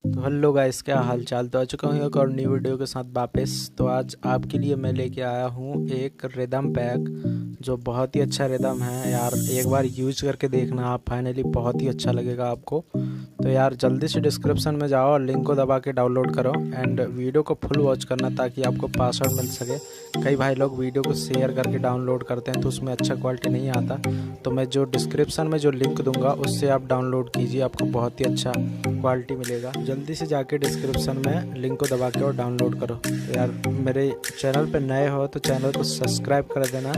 तो hello guys, क्या हाल चाल। तो आ चुका हूँ एक और नई वीडियो के साथ वापस। तो आज आपके लिए मैं लेके आया हूँ एक रिदम पैक जो बहुत ही अच्छा रिदम है यार। एक बार यूज करके देखना आप, फाइनली बहुत ही अच्छा लगेगा आपको। तो यार जल्दी से डिस्क्रिप्शन में जाओ और लिंक को दबा के डाउनलोड करो एंड वीडियो को फुल वॉच करना ताकि आपको पासवर्ड मिल सके। कई भाई लोग वीडियो को शेयर करके डाउनलोड करते हैं तो उसमें अच्छा क्वालिटी नहीं आता। तो मैं जो डिस्क्रिप्शन में जो लिंक दूंगा उससे आप डाउनलोड कीजिए, आपको बहुत ही अच्छा क्वालिटी मिलेगा। जल्दी से जाके डिस्क्रिप्शन में लिंक को दबा के और डाउनलोड करो। तो यार मेरे चैनल पे नए हो तो चैनल को सब्सक्राइब कर देना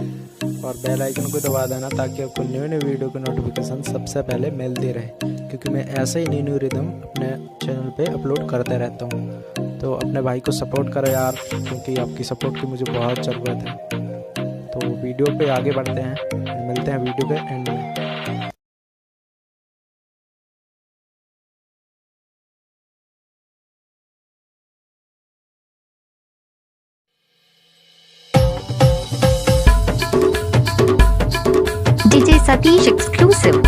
और बेल आइकन को दबा देना ताकि आपको न्यू न्यू वीडियो की नोटिफिकेशन सबसे पहले मिलती रहे, क्योंकि मैं ऐसे ही न्यू न्यू रिदम अपने चैनल पे अपलोड करते रहता हूँ। तो अपने भाई को सपोर्ट करो यार, क्योंकि आपकी सपोर्ट की मुझे बहुत ज़रूरत है। तो वीडियो पे आगे बढ़ते हैं, मिलते हैं वीडियो के एंड में। DJ Satish exclusive.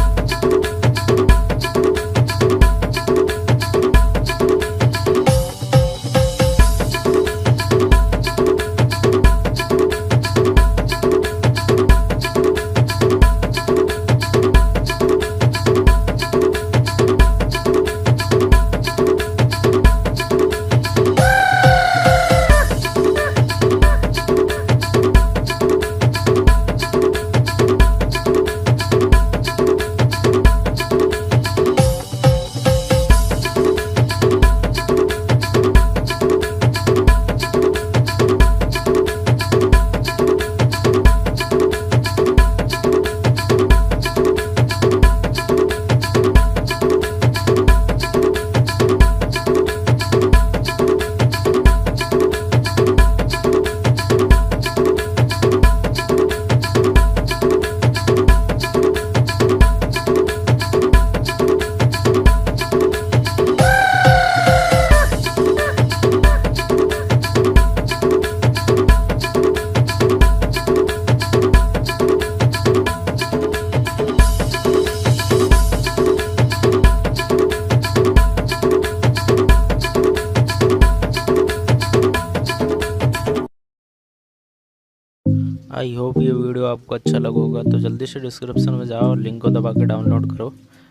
I hope ये वीडियो आपको अच्छा लगा होगा। तो जल्दी से डिस्क्रिप्शन में जाओ और लिंक को दबा के डाउनलोड करो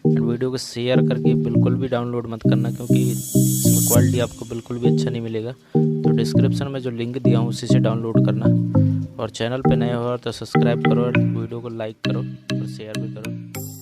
एंड वीडियो को शेयर करके बिल्कुल भी डाउनलोड मत करना, क्योंकि इसमें क्वालिटी आपको बिल्कुल भी अच्छा नहीं मिलेगा। तो डिस्क्रिप्शन में जो लिंक दिया हूँ उसी से डाउनलोड करना और चैनल पे नए हो तो सब्सक्राइब करो और वीडियो को लाइक करो और शेयर भी करो।